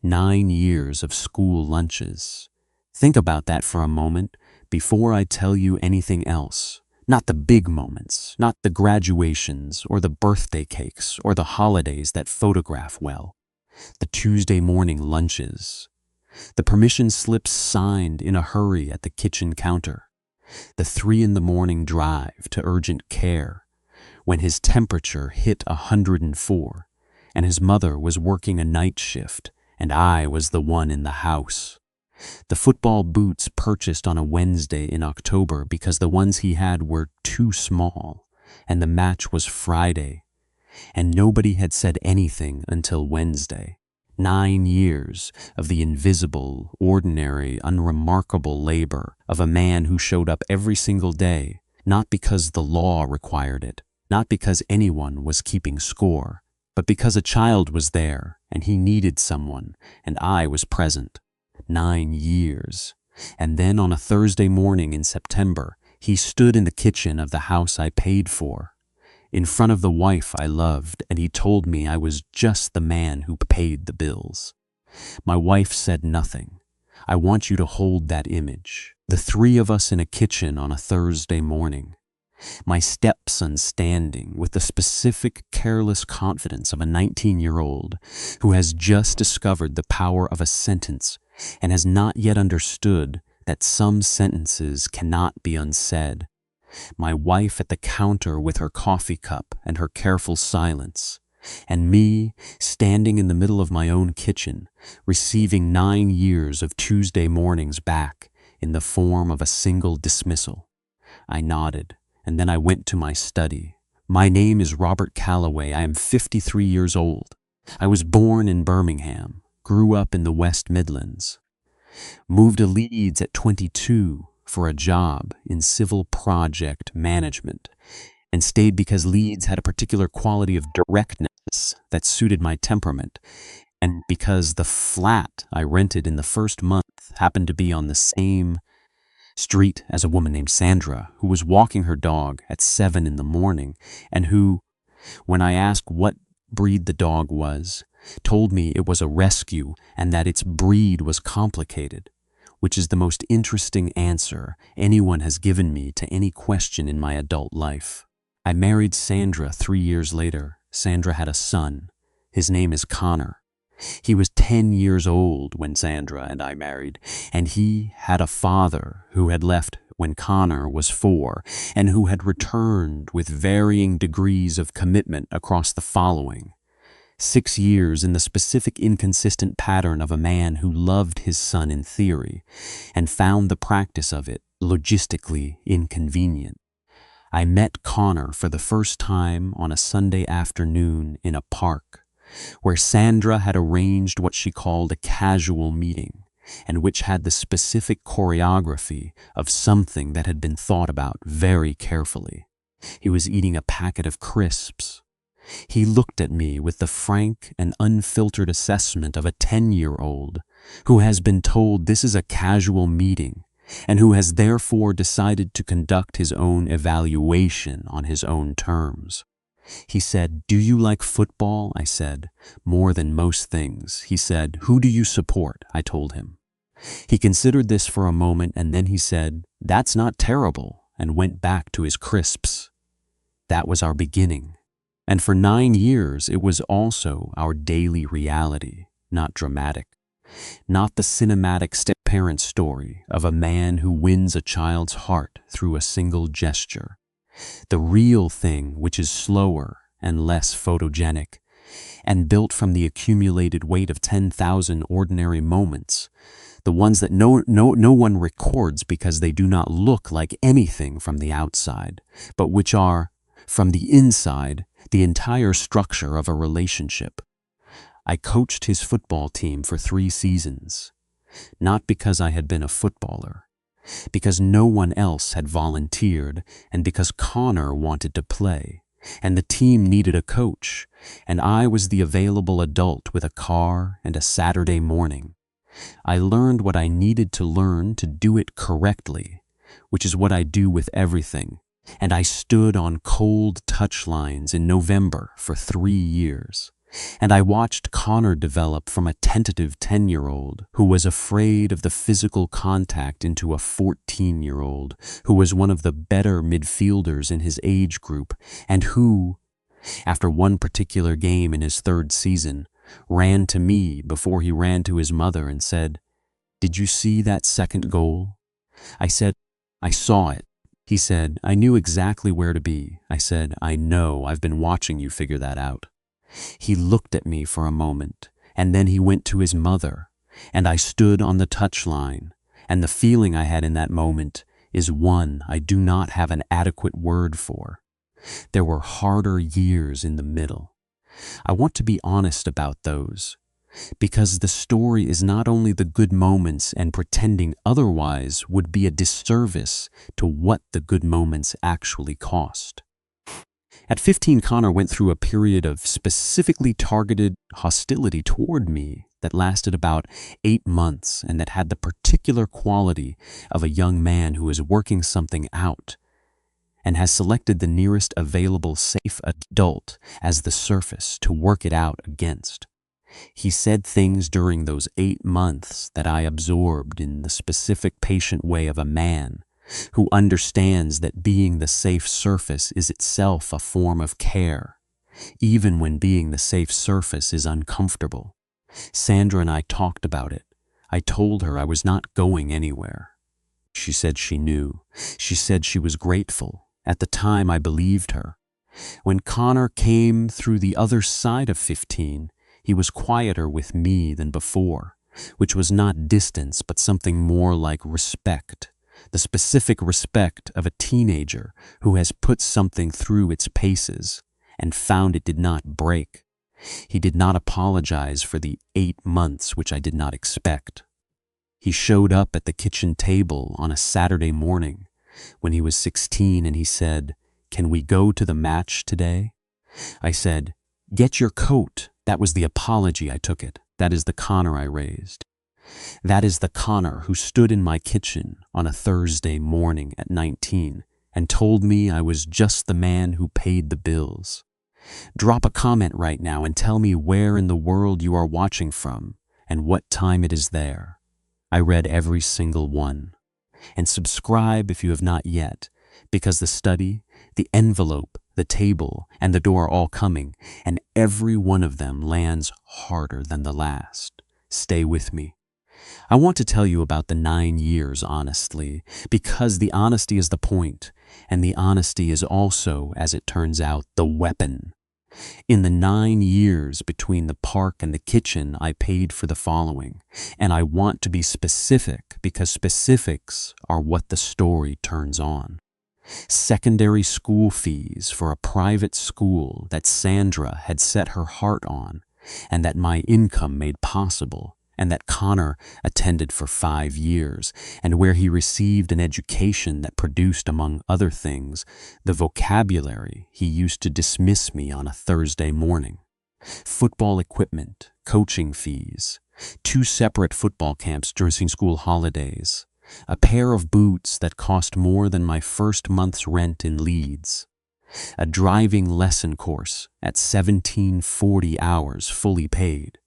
9 years of school lunches. Think about that for a moment before I tell you anything else. Not the big moments, not the graduations or the birthday cakes or the holidays that photograph well. The Tuesday morning lunches. The permission slips signed in a hurry at the kitchen counter. The 3 in the morning drive to urgent care when his temperature hit 104 and his mother was working a night shift and I was the one in the house. The football boots purchased on a Wednesday in October because the ones he had were too small, and the match was Friday, and nobody had said anything until Wednesday. 9 years of the invisible, ordinary, unremarkable labor of a man who showed up every single day, not because the law required it, not because anyone was keeping score, but because a child was there and he needed someone, and I was present. 9 years. And then on a Thursday morning in September, he stood in the kitchen of the house I paid for, in front of the wife I loved, and he told me I was just the man who paid the bills. My wife said nothing. I want you to hold that image. The 3 of us in a kitchen on a Thursday morning. My stepson standing with the specific, careless confidence of a 19-year-old who has just discovered the power of a sentence and has not yet understood that some sentences cannot be unsaid. My wife at the counter with her coffee cup and her careful silence, and me standing in the middle of my own kitchen, receiving 9 years of Tuesday mornings back in the form of a single dismissal. I nodded, and then I went to my study. My name is Robert Calloway. I am 53 years old. I was born in Birmingham, grew up in the West Midlands, moved to Leeds at 22 for a job in civil project management, and stayed because Leeds had a particular quality of directness that suited my temperament, and because the flat I rented in the first month happened to be on the same street as a woman named Sandra, who was walking her dog at 7 in the morning, and who, when I asked what breed the dog was, told me it was a rescue and that its breed was complicated, which is the most interesting answer anyone has given me to any question in my adult life. I married Sandra 3 years later. Sandra had a son. His name is Connor. He was 10 years old when Sandra and I married, and he had a father who had left when Connor was 4 and who had returned with varying degrees of commitment across the following: 6 years in the specific inconsistent pattern of a man who loved his son in theory and found the practice of it logistically inconvenient. I met Connor for the first time on a Sunday afternoon in a park, where Sandra had arranged what she called a casual meeting, and which had the specific choreography of something that had been thought about very carefully. He was eating a packet of crisps. He looked at me with the frank and unfiltered assessment of a 10-year-old who has been told this is a casual meeting and who has therefore decided to conduct his own evaluation on his own terms. He said, "Do you like football?" I said. "More than most things." He said, "Who do you support?" I told him. He considered this for a moment and then he said, "That's not terrible," and went back to his crisps. That was our beginning. And for 9 years, it was also our daily reality, not dramatic. Not the cinematic step-parent story of a man who wins a child's heart through a single gesture. The real thing, which is slower and less photogenic, and built from the accumulated weight of 10,000 ordinary moments, the ones that no one records because they do not look like anything from the outside, but which are, from the inside, the entire structure of a relationship. I coached his football team for 3 seasons, not because I had been a footballer, because no one else had volunteered, and because Connor wanted to play, and the team needed a coach, and I was the available adult with a car and a Saturday morning. I learned what I needed to learn to do it correctly, which is what I do with everything, and I stood on cold Touchlines in November for 3 years. And I watched Connor develop from a tentative 10-year-old who was afraid of the physical contact into a 14-year-old who was one of the better midfielders in his age group and who, after one particular game in his third season, ran to me before he ran to his mother and said, "Did you see that second goal?" I said, "I saw it." He said, "I knew exactly where to be." I said, "I know, I've been watching you figure that out." He looked at me for a moment, and then he went to his mother, and I stood on the touchline, and the feeling I had in that moment is one I do not have an adequate word for. There were harder years in the middle. I want to be honest about those, because the story is not only the good moments, and pretending otherwise would be a disservice to what the good moments actually cost. At 15, Connor went through a period of specifically targeted hostility toward me that lasted about 8 months and that had the particular quality of a young man who is working something out and has selected the nearest available safe adult as the surface to work it out against. He said things during those 8 months that I absorbed in the specific patient way of a man who understands that being the safe surface is itself a form of care, even when being the safe surface is uncomfortable. Sandra and I talked about it. I told her I was not going anywhere. She said she knew. She said she was grateful. At the time, I believed her. When Connor came through the other side of 15, he was quieter with me than before, which was not distance, but something more like respect. The specific respect of a teenager who has put something through its paces and found it did not break. He did not apologize for the 8 months which I did not expect. He showed up at the kitchen table on a Saturday morning when he was 16 and he said, "Can we go to the match today?" I said, "Get your coat." That was the apology I took it. That is the Connor I raised. That is the Connor who stood in my kitchen on a Thursday morning at 19 and told me I was just the man who paid the bills. Drop a comment right now and tell me where in the world you are watching from and what time it is there. I read every single one. And subscribe if you have not yet, because the study, the envelope, the table, and the door are all coming, and every one of them lands harder than the last. Stay with me. I want to tell you about the 9 years honestly, because the honesty is the point, and the honesty is also, as it turns out, the weapon. In the 9 years between the park and the kitchen, I paid for the following, and I want to be specific because specifics are what the story turns on. Secondary school fees for a private school that Sandra had set her heart on, and that my income made possible, and that Connor attended for 5 years, and where he received an education that produced, among other things, the vocabulary he used to dismiss me on a Thursday morning. Football equipment, coaching fees, 2 separate football camps during school holidays, a pair of boots that cost more than my first month's rent in Leeds, a driving lesson course at 1740 hours fully paid,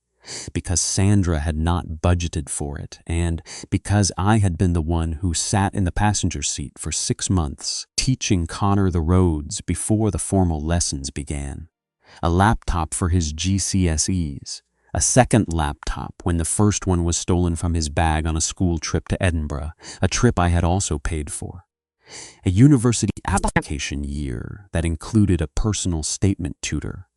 because Sandra had not budgeted for it, and because I had been the one who sat in the passenger seat for 6 months, teaching Connor the roads before the formal lessons began, a laptop for his GCSEs, a second laptop when the first one was stolen from his bag on a school trip to Edinburgh, a trip I had also paid for, a university application year that included a personal statement tutor,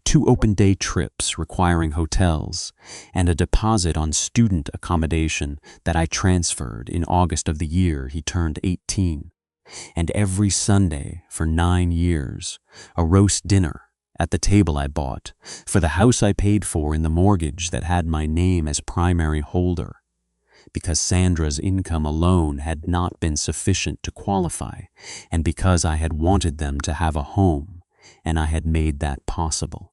2 open-day trips requiring hotels, and a deposit on student accommodation that I transferred in August of the year he turned 18, and every Sunday for 9 years, a roast dinner at the table I bought for the house I paid for in the mortgage that had my name as primary holder, because Sandra's income alone had not been sufficient to qualify, and because I had wanted them to have a home, and I had made that possible.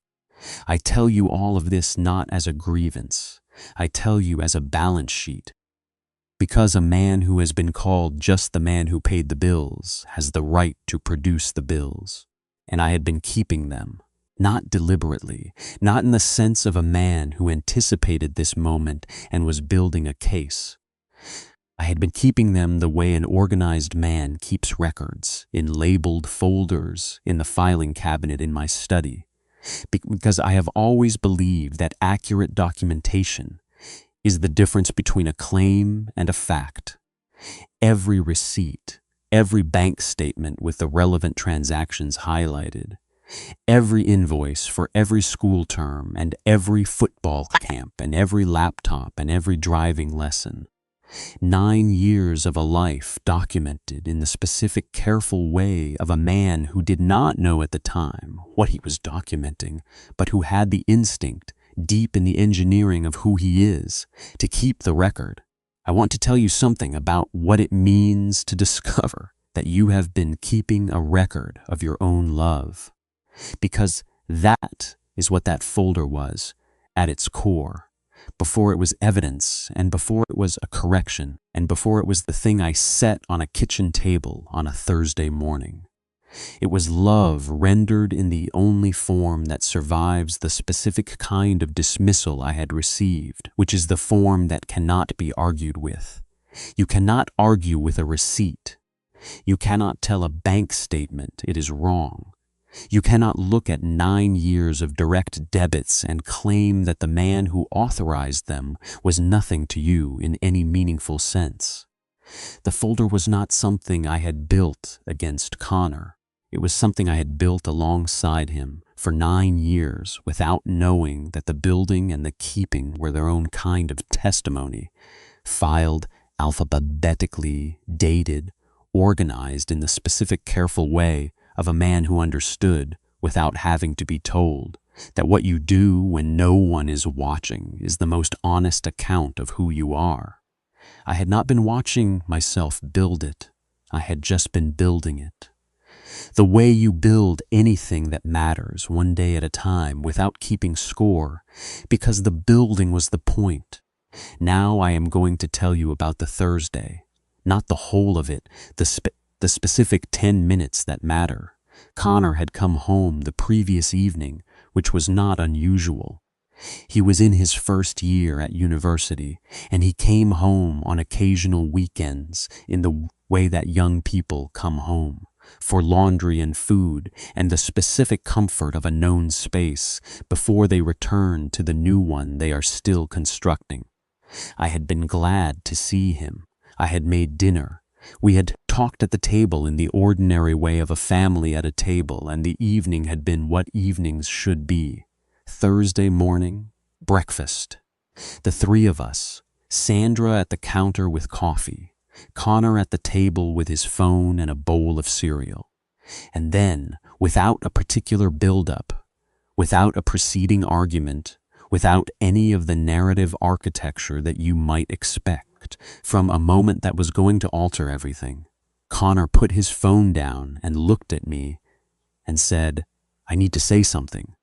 I tell you all of this not as a grievance. I tell you as a balance sheet, because a man who has been called just the man who paid the bills has the right to produce the bills, and I had been keeping them, not deliberately, not in the sense of a man who anticipated this moment and was building a case. I had been keeping them the way an organized man keeps records, in labeled folders in the filing cabinet in my study, because I have always believed that accurate documentation is the difference between a claim and a fact. Every receipt, every bank statement with the relevant transactions highlighted, every invoice for every school term and every football camp and every laptop and every driving lesson. 9 years of a life documented in the specific, careful way of a man who did not know at the time what he was documenting, but who had the instinct, deep in the engineering of who he is, to keep the record. I want to tell you something about what it means to discover that you have been keeping a record of your own love. Because that is what that folder was at its core. Before it was evidence, and before it was a correction, and before it was the thing I set on a kitchen table on a Thursday morning. It was love rendered in the only form that survives the specific kind of dismissal I had received, which is the form that cannot be argued with. You cannot argue with a receipt. You cannot tell a bank statement it is wrong. You cannot look at 9 years of direct debits and claim that the man who authorized them was nothing to you in any meaningful sense. The folder was not something I had built against Connor. It was something I had built alongside him for 9 years without knowing that the building and the keeping were their own kind of testimony, filed alphabetically, dated, organized in the specific careful way of a man who understood, without having to be told, that what you do when no one is watching is the most honest account of who you are. I had not been watching myself build it. I had just been building it. The way you build anything that matters, one day at a time, without keeping score, because the building was the point. Now I am going to tell you about the Thursday, not the whole of it, the specific 10 minutes that matter. Connor had come home the previous evening, which was not unusual. He was in his first year at university, and he came home on occasional weekends in the way that young people come home, for laundry and food and the specific comfort of a known space before they return to the new one they are still constructing. I had been glad to see him. I had made dinner. We had talked at the table in the ordinary way of a family at a table, and the evening had been what evenings should be. Thursday morning, breakfast. The three of us, Sandra at the counter with coffee, Connor at the table with his phone and a bowl of cereal. And then, without a particular build-up, without a preceding argument, without any of the narrative architecture that you might expect, from a moment that was going to alter everything, Connor put his phone down and looked at me and said, "I need to say something."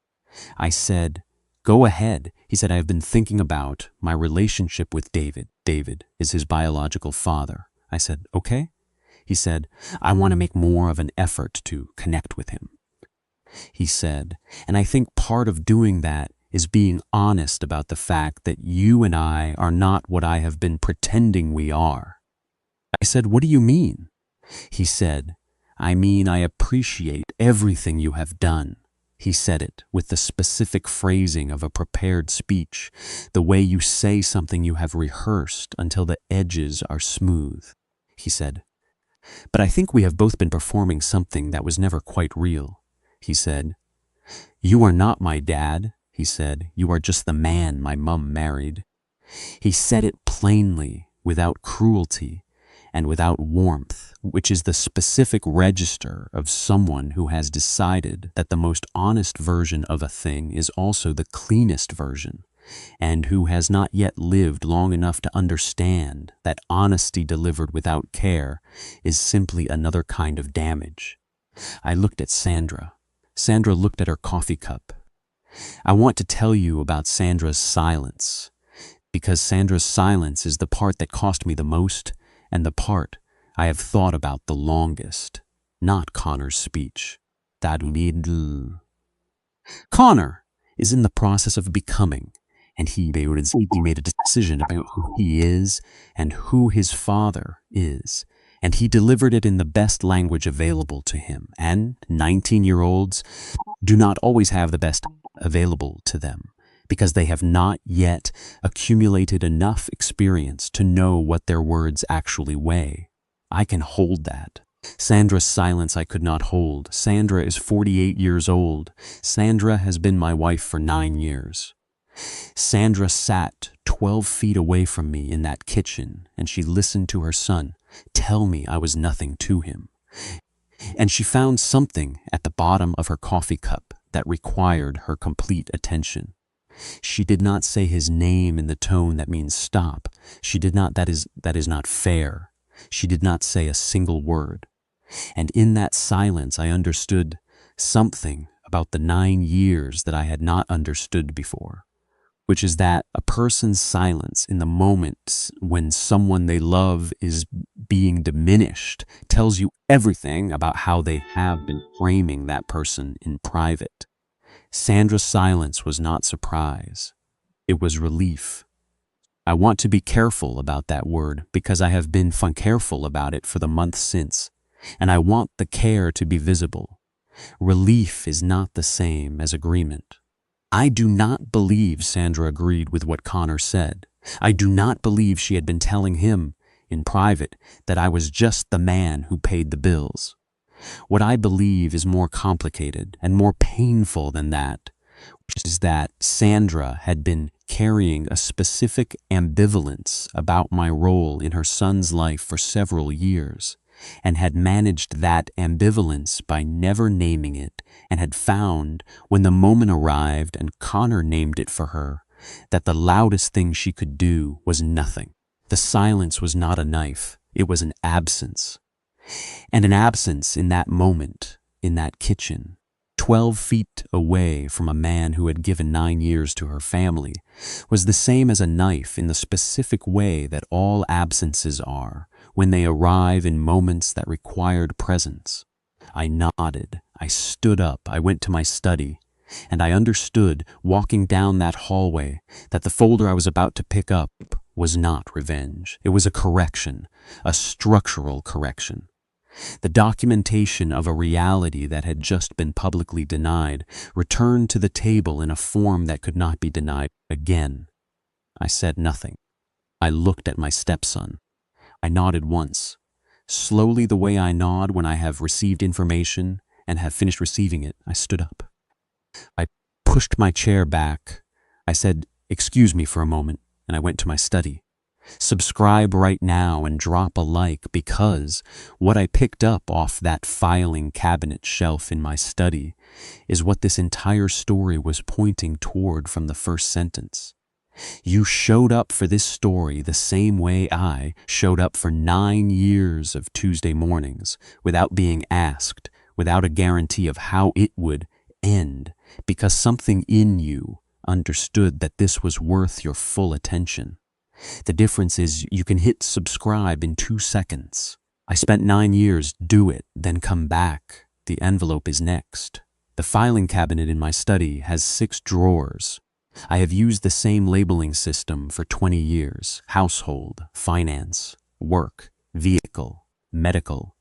I said, "Go ahead." He said, "I have been thinking about my relationship with David." David is his biological father. I said, "Okay." He said, "I want to make more of an effort to connect with him." He said, "And I think part of doing that is being honest about the fact that you and I are not what I have been pretending we are." I said, "What do you mean?" He said, "I mean, I appreciate everything you have done." He said it with the specific phrasing of a prepared speech, the way you say something you have rehearsed until the edges are smooth. He said, "But I think we have both been performing something that was never quite real." He said, "You are not my dad." He said, "You are just the man my mom married." He said it plainly, without cruelty and without warmth, which is the specific register of someone who has decided that the most honest version of a thing is also the cleanest version, and who has not yet lived long enough to understand that honesty delivered without care is simply another kind of damage. I looked at Sandra. Sandra looked at her coffee cup. I want to tell you about Sandra's silence, because Sandra's silence is the part that cost me the most and the part I have thought about the longest, not Connor's speech. Connor is in the process of becoming, and he made a decision about who he is and who his father is, and he delivered it in the best language available to him. And 19-year-olds do not always have the best available to them because they have not yet accumulated enough experience to know what their words actually weigh. I can hold that. Sandra's silence I could not hold. Sandra is 48 years old. Sandra has been my wife for 9 years. Sandra sat 12 feet away from me in that kitchen, and she listened to her son tell me I was nothing to him. And she found something at the bottom of her coffee cup that required her complete attention. She did not say his name in the tone that means stop. She did not, that is not fair. She did not say a single word. And in that silence I understood something about the 9 years that I had not understood before, which is that a person's silence in the moment when someone they love is being diminished tells you everything about how they have been framing that person in private. Sandra's silence was not surprise. It was relief. I want to be careful about that word because I have been careful about it for the months since, and I want the care to be visible. Relief is not the same as agreement. I do not believe Sandra agreed with what Connor said. I do not believe she had been telling him, in private, that I was just the man who paid the bills. What I believe is more complicated and more painful than that, which is that Sandra had been carrying a specific ambivalence about my role in her son's life for several years, and had managed that ambivalence by never naming it, and had found, when the moment arrived and Connor named it for her, that the loudest thing she could do was nothing. The silence was not a knife, it was an absence. And an absence in that moment, in that kitchen, 12 feet away from a man who had given 9 years to her family, was the same as a knife in the specific way that all absences are when they arrive in moments that required presence. I nodded, I stood up, I went to my study, and I understood, walking down that hallway, that the folder I was about to pick up was not revenge. It was a correction, a structural correction. The documentation of a reality that had just been publicly denied returned to the table in a form that could not be denied again. I said nothing. I looked at my stepson. I nodded once, slowly the way I nod when I have received information and have finished receiving it. I stood up. I pushed my chair back. I said, "Excuse me for a moment," and I went to my study. Subscribe right now and drop a like, because what I picked up off that filing cabinet shelf in my study is what this entire story was pointing toward from the first sentence. You showed up for this story the same way I showed up for 9 years of Tuesday mornings, without being asked, without a guarantee of how it would end, because something in you understood that this was worth your full attention. The difference is you can hit subscribe in 2 seconds. I spent 9 years, do it, then come back. The envelope is next. The filing cabinet in my study has 6 drawers. I have used the same labeling system for 20 years. Household, finance, work, vehicle, medical.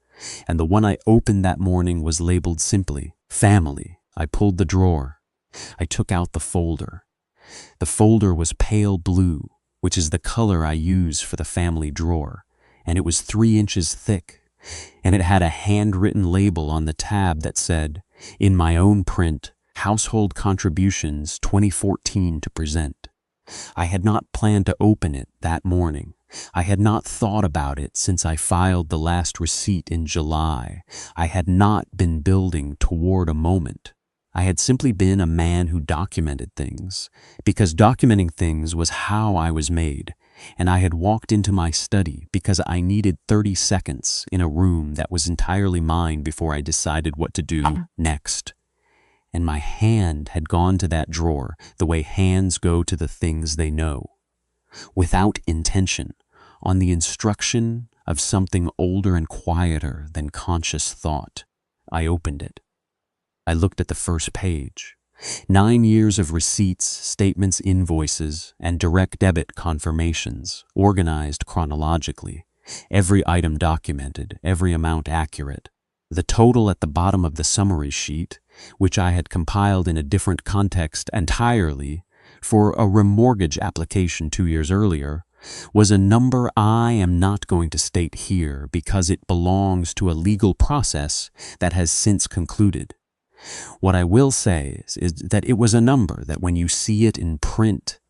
And the one I opened that morning was labeled simply family. I pulled the drawer. I took out the folder. The folder was pale blue, which is the color I use for the family drawer, and it was 3 inches thick, and it had a handwritten label on the tab that said, in my own print, Household Contributions 2014 to present. I had not planned to open it that morning. I had not thought about it since I filed the last receipt in July. I had not been building toward a moment. I had simply been a man who documented things, because documenting things was how I was made, and I had walked into my study because I needed 30 seconds in a room that was entirely mine before I decided what to do next. And my hand had gone to that drawer the way hands go to the things they know, without intention, on the instruction of something older and quieter than conscious thought. I opened it. I looked at the first page. 9 years of receipts, statements, invoices, and direct debit confirmations, organized chronologically, every item documented, every amount accurate. The total at the bottom of the summary sheet, which I had compiled in a different context entirely for a remortgage application 2 years earlier, was a number I am not going to state here because it belongs to a legal process that has since concluded. What I will say is that it was a number that when you see it in print,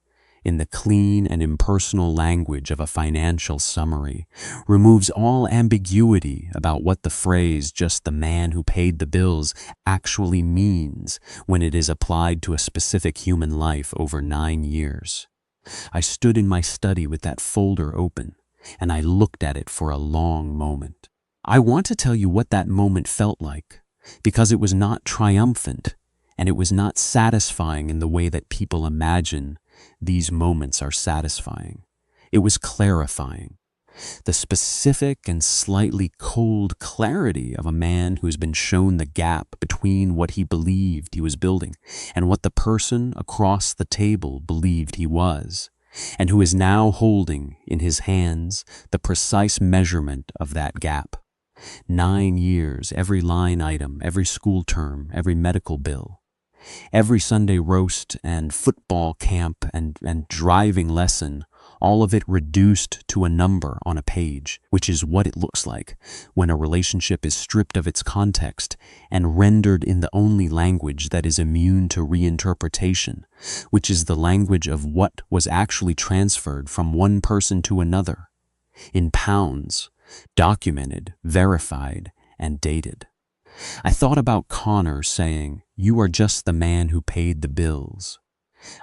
in the clean and impersonal language of a financial summary, removes all ambiguity about what the phrase "just the man who paid the bills" actually means when it is applied to a specific human life over 9 years. I stood in my study with that folder open, and I looked at it for a long moment. I want to tell you what that moment felt like, because it was not triumphant, and it was not satisfying in the way that people imagine these moments are satisfying. It was clarifying. The specific and slightly cold clarity of a man who's been shown the gap between what he believed he was building and what the person across the table believed he was, and who is now holding in his hands the precise measurement of that gap. 9 years, every line item, every school term, every medical bill, every Sunday roast and football camp and driving lesson, all of it reduced to a number on a page, which is what it looks like when a relationship is stripped of its context and rendered in the only language that is immune to reinterpretation, which is the language of what was actually transferred from one person to another, in pounds, documented, verified, and dated. I thought about Connor saying, "You are just the man who paid the bills."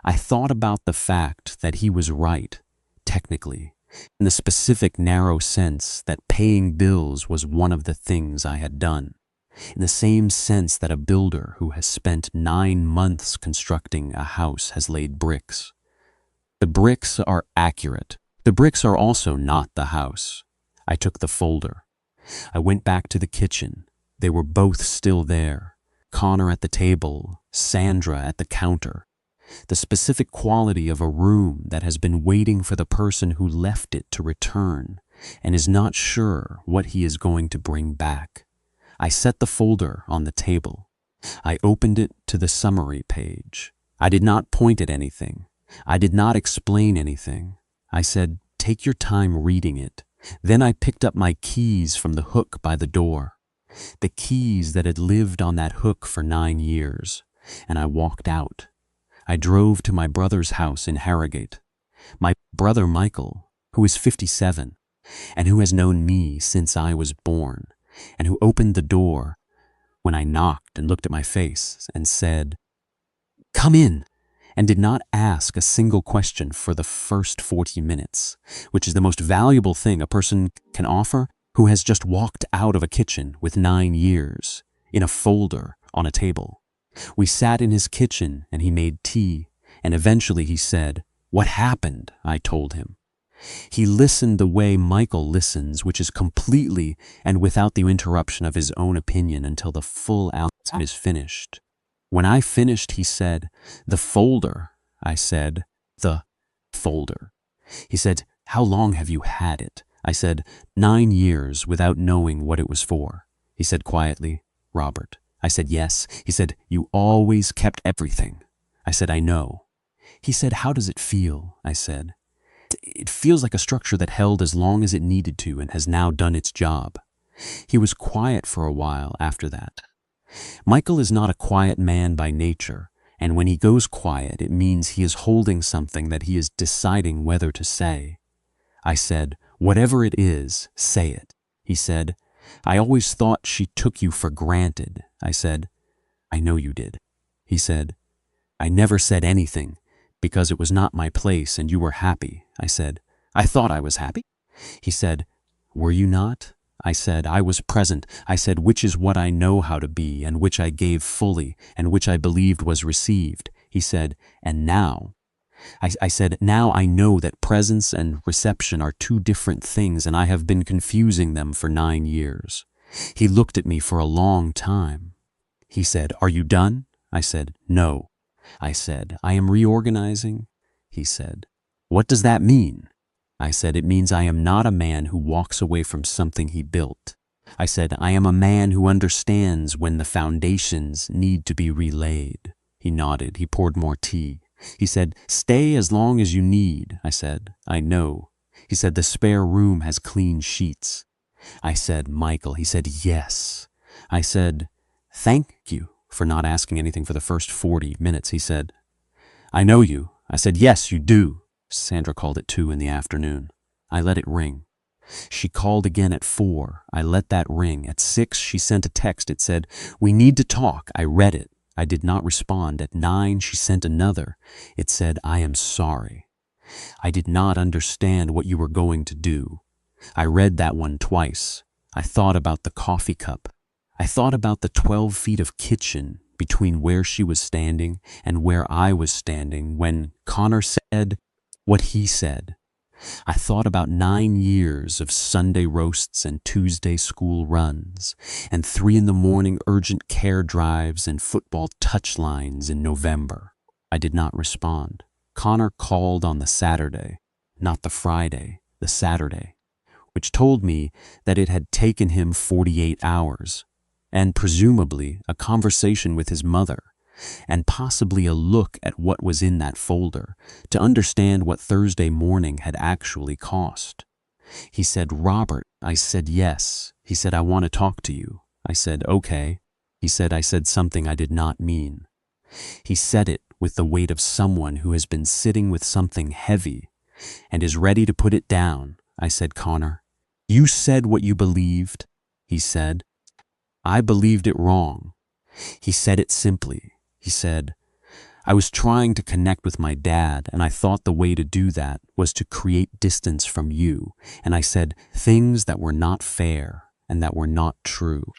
I thought about the fact that he was right, technically, in the specific narrow sense that paying bills was one of the things I had done, in the same sense that a builder who has spent 9 months constructing a house has laid bricks. The bricks are accurate. The bricks are also not the house. I took the folder. I went back to the kitchen. They were both still there. Connor at the table, Sandra at the counter. The specific quality of a room that has been waiting for the person who left it to return and is not sure what he is going to bring back. I set the folder on the table. I opened it to the summary page. I did not point at anything. I did not explain anything. I said, "Take your time reading it." Then I picked up my keys from the hook by the door, the keys that had lived on that hook for 9 years, and I walked out. I drove to my brother's house in Harrogate. My brother Michael, who is 57, and who has known me since I was born, and who opened the door when I knocked and looked at my face and said, "Come in," and did not ask a single question for the first 40 minutes, which is the most valuable thing a person can offer who has just walked out of a kitchen with 9 years, in a folder on a table. We sat in his kitchen and he made tea, and eventually he said, "What happened?" I told him. He listened the way Michael listens, which is completely and without the interruption of his own opinion until the full outline is finished. When I finished, he said, "The folder." I said, "The folder." He said, "How long have you had it?" I said, 9 years without knowing what it was for. He said quietly, "Robert." I said, "Yes." He said, "You always kept everything." I said, "I know." He said, "How does it feel?" I said, "It feels like a structure that held as long as it needed to and has now done its job." He was quiet for a while after that. Michael is not a quiet man by nature, and when he goes quiet, it means he is holding something that he is deciding whether to say. I said, "Whatever it is, say it." He said, "I always thought she took you for granted." I said, "I know you did." He said, "I never said anything because it was not my place and you were happy." I said, "I thought I was happy." He said, "Were you not?" I said, "I was present." I said, "Which is what I know how to be and which I gave fully and which I believed was received." He said, "And now?" I said, "Now I know that presence and reception are two different things and I have been confusing them for 9 years. He looked at me for a long time. He said, "Are you done?" I said, "No." I said, I am reorganizing. He said, what does that mean? I said, it means I am not a man who walks away from something he built. I said, I am a man who understands when the foundations need to be relaid. He nodded. He poured more tea. He said, stay as long as you need. I said, I know. He said, the spare room has clean sheets. I said, Michael. He said, yes. I said, thank you for not asking anything for the first 40 minutes. He said, I know you. I said, yes, you do. Sandra called at 2 in the afternoon. I let it ring. She called again at 4. I let that ring. At 6, she sent a text. It said, we need to talk. I read it. I did not respond. At 9, she sent another. It said, I am sorry. I did not understand what you were going to do. I read that one twice. I thought about the coffee cup. I thought about the 12 feet of kitchen between where she was standing and where I was standing when Connor said what he said. I thought about 9 years of Sunday roasts and Tuesday school runs, and 3 in the morning urgent care drives and football touchlines in November. I did not respond. Connor called on the Saturday, not the Friday, the Saturday, which told me that it had taken him 48 hours, and presumably a conversation with his mother, and possibly a look at what was in that folder to understand what Thursday morning had actually cost. He said, Robert. I said, yes. He said, I want to talk to you. I said, okay. He said, I said something I did not mean. He said it with the weight of someone who has been sitting with something heavy and is ready to put it down. I said, Connor, you said what you believed. He said, I believed it wrong. He said it simply. He said, I was trying to connect with my dad, and I thought the way to do that was to create distance from you. And I said things that were not fair and that were not true.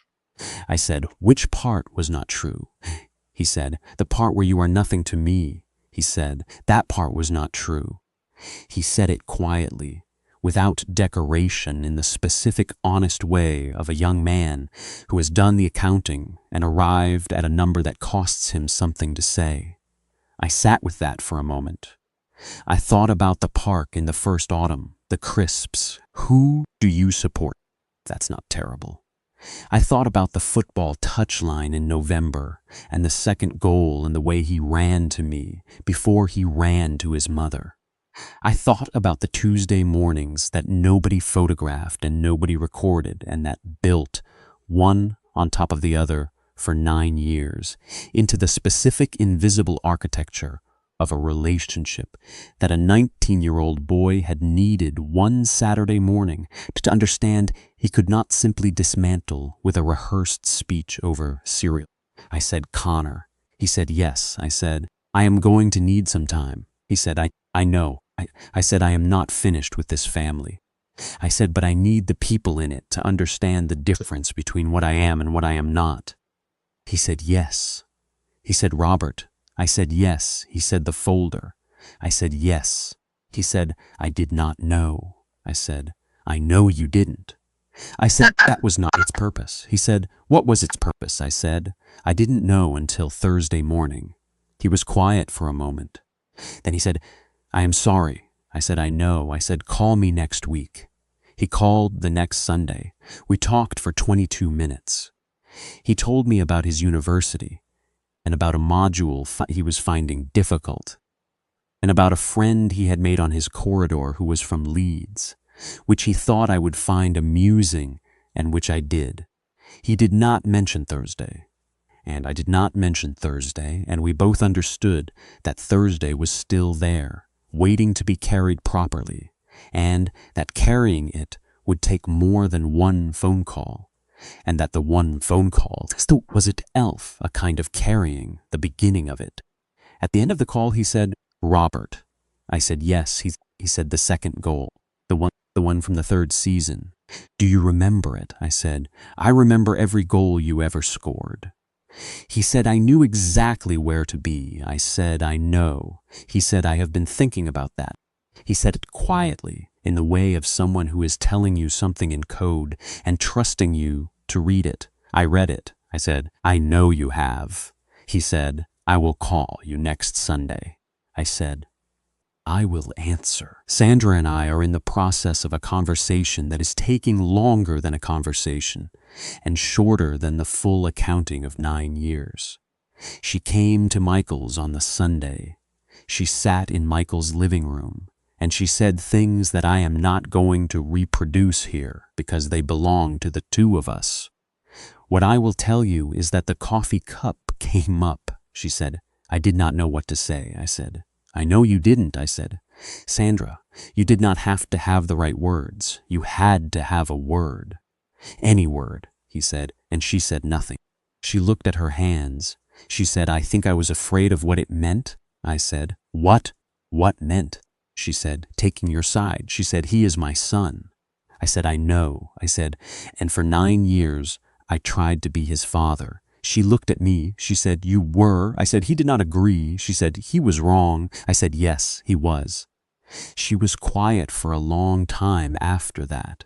I said, which part was not true? He said, the part where you are nothing to me. He said, that part was not true. He said it quietly, without decoration, in the specific, honest way of a young man who has done the accounting and arrived at a number that costs him something to say. I sat with that for a moment. I thought about the park in the first autumn, the crisps. Who do you support? That's not terrible. I thought about the football touchline in November and the second goal and the way he ran to me before he ran to his mother. I thought about the Tuesday mornings that nobody photographed and nobody recorded and that built, one on top of the other, for 9 years, into the specific invisible architecture of a relationship that a 19-year-old boy had needed one Saturday morning to understand he could not simply dismantle with a rehearsed speech over cereal. I said, Connor. He said, yes. I said, I am going to need some time. He said, I know. I said, I am not finished with this family. I said, but I need the people in it to understand the difference between what I am and what I am not. He said, yes. He said, Robert. I said, yes. He said, the folder. I said, yes. He said, I did not know. I said, I know you didn't. I said, that was not its purpose. He said, what was its purpose? I said, I didn't know until Thursday morning. He was quiet for a moment. Then he said, I am sorry. I said, I know. I said, call me next week. He called the next Sunday. We talked for 22 minutes. He told me about his university and about a module he was finding difficult and about a friend he had made on his corridor who was from Leeds, which he thought I would find amusing and which I did. He did not mention Thursday. And I did not mention Thursday, and we both understood that Thursday was still there, waiting to be carried properly, and that carrying it would take more than one phone call, and that the one phone call still was itself a kind of carrying, the beginning of it. At the end of the call, he said, Robert. I said, yes. He said, the second goal, the one from the third season. Do you remember it? I said, I remember every goal you ever scored. He said, I knew exactly where to be. I said, I know. He said, I have been thinking about that. He said it quietly, in the way of someone who is telling you something in code and trusting you to read it. I read it. I said, I know you have. He said, I will call you next Sunday, I said. I will answer. Sandra and I are in the process of a conversation that is taking longer than a conversation and shorter than the full accounting of 9 years. She came to Michael's on the Sunday. She sat in Michael's living room, and she said things that I am not going to reproduce here because they belong to the two of us. What I will tell you is that the coffee cup came up, she said. I did not know what to say, I said. I know you didn't, I said. Sandra, you did not have to have the right words. You had to have a word. Any word, he said, and she said nothing. She looked at her hands. She said, I think I was afraid of what it meant. I said, What? What meant? She said, taking your side. She said, he is my son. I said, I know. I said, and for 9 years, I tried to be his father. She looked at me. She said, you were. I said, he did not agree. She said, he was wrong. I said, yes, he was. She was quiet for a long time after that.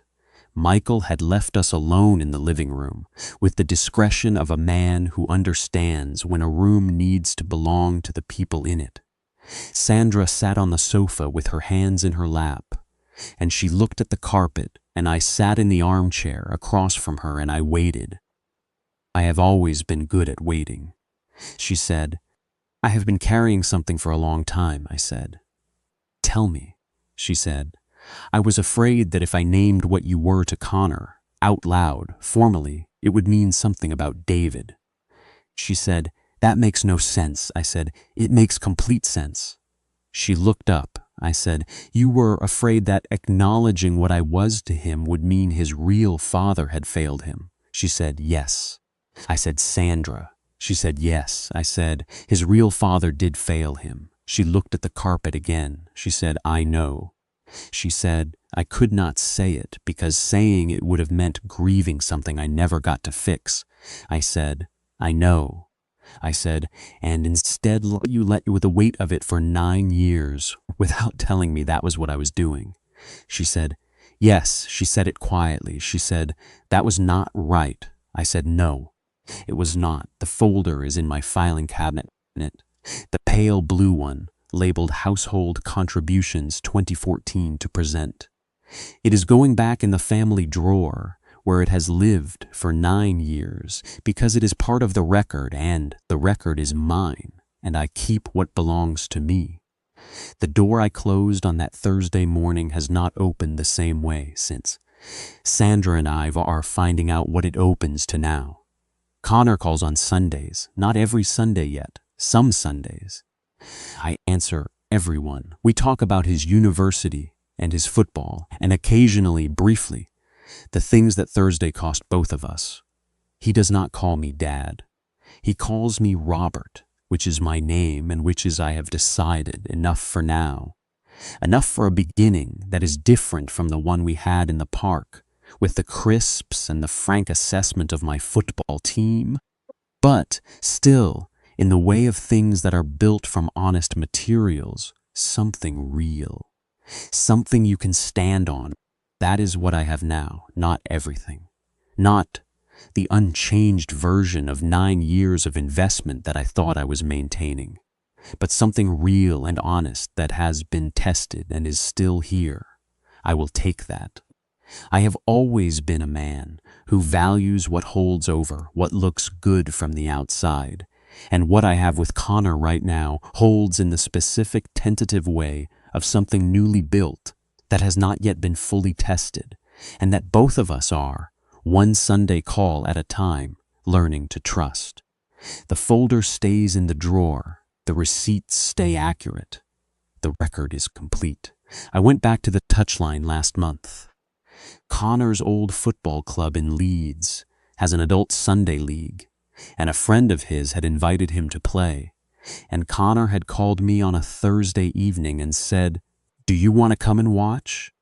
Michael had left us alone in the living room, with the discretion of a man who understands when a room needs to belong to the people in it. Sandra sat on the sofa with her hands in her lap, and she looked at the carpet, and I sat in the armchair across from her and I waited. I have always been good at waiting. She said, I have been carrying something for a long time, I said. Tell me, she said. I was afraid that if I named what you were to Connor, out loud, formally, it would mean something about David. She said, that makes no sense, I said. It makes complete sense. She looked up. I said, you were afraid that acknowledging what I was to him would mean his real father had failed him. She said, yes. I said, Sandra. She said, yes. I said, his real father did fail him. She looked at the carpet again. She said, I know. She said, I could not say it because saying it would have meant grieving something I never got to fix. I said, I know. I said, and instead you let with the weight of it for 9 years without telling me that was what I was doing. She said, yes. She said it quietly. She said, that was not right. I said, no, it was not. The folder is in my filing cabinet. The pale blue one, labeled Household Contributions 2014 to present. It is going back in the family drawer where it has lived for 9 years because it is part of the record and the record is mine and I keep what belongs to me. The door I closed on that Thursday morning has not opened the same way since. Sandra and I are finding out what it opens to now. Connor calls on Sundays, not every Sunday yet, some Sundays. I answer everyone. We talk about his university and his football, and occasionally, briefly, the things that Thursday cost both of us. He does not call me Dad. He calls me Robert, which is my name and which is, I have decided, enough for now. Enough for a beginning that is different from the one we had in the park, with the crisps and the frank assessment of my football team, but still, in the way of things that are built from honest materials, something real. Something you can stand on. That is what I have now, not everything. Not the unchanged version of 9 years of investment that I thought I was maintaining, but something real and honest that has been tested and is still here. I will take that. I have always been a man who values what holds over, what looks good from the outside, and what I have with Connor right now holds in the specific tentative way of something newly built that has not yet been fully tested, and that both of us are, one Sunday call at a time, learning to trust. The folder stays in the drawer. The receipts stay accurate. The record is complete. I went back to the Touchline last month. Connor's old football club in Leeds has an adult Sunday league, and a friend of his had invited him to play, and Connor had called me on a Thursday evening and said, do you want to come and watch?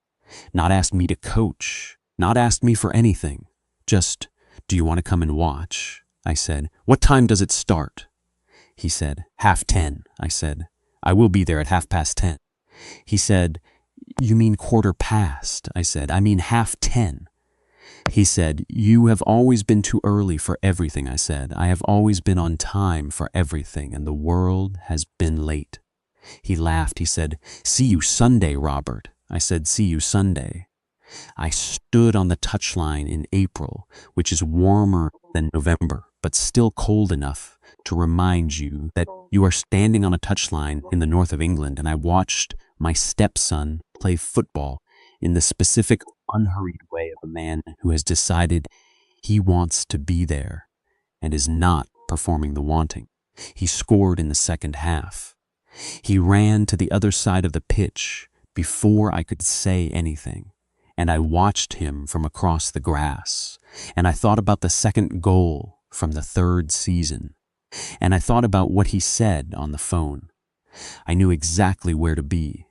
Not asked me to coach, not asked me for anything, just, do you want to come and watch? I said, what time does it start? He said, 10:30. I said, I will be there at 10:30. He said, you mean 10:15? I said, I mean 10:30. He said, "You have always been too early for everything," I said. "I have always been on time for everything, and the world has been late." He laughed. He said, "See you Sunday, Robert." I said, "See you Sunday." I stood on the touchline in April, which is warmer than November, but still cold enough to remind you that you are standing on a touchline in the north of England, and I watched my stepson play football in the specific, unhurried way of a man who has decided he wants to be there and is not performing the wanting. He scored in the second half. He ran to the other side of the pitch before I could say anything, and I watched him from across the grass, and I thought about the second goal from the third season, and I thought about what he said on the phone. I knew exactly where to be.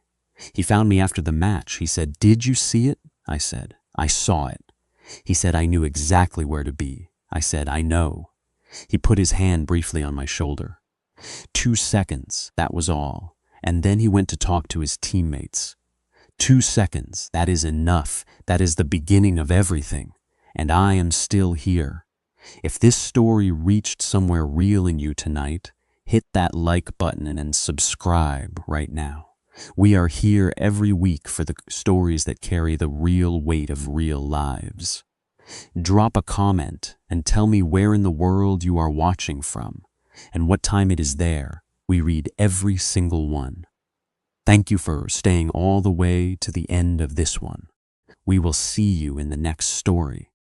He found me after the match. He said, "Did you see it?" I said, "I saw it." He said, "I knew exactly where to be." I said, "I know." He put his hand briefly on my shoulder. 2 seconds, that was all, and then he went to talk to his teammates. 2 seconds, that is enough. That is the beginning of everything, and I am still here. If this story reached somewhere real in you tonight, hit that like button and subscribe right now. We are here every week for the stories that carry the real weight of real lives. Drop a comment and tell me where in the world you are watching from and what time it is there. We read every single one. Thank you for staying all the way to the end of this one. We will see you in the next story.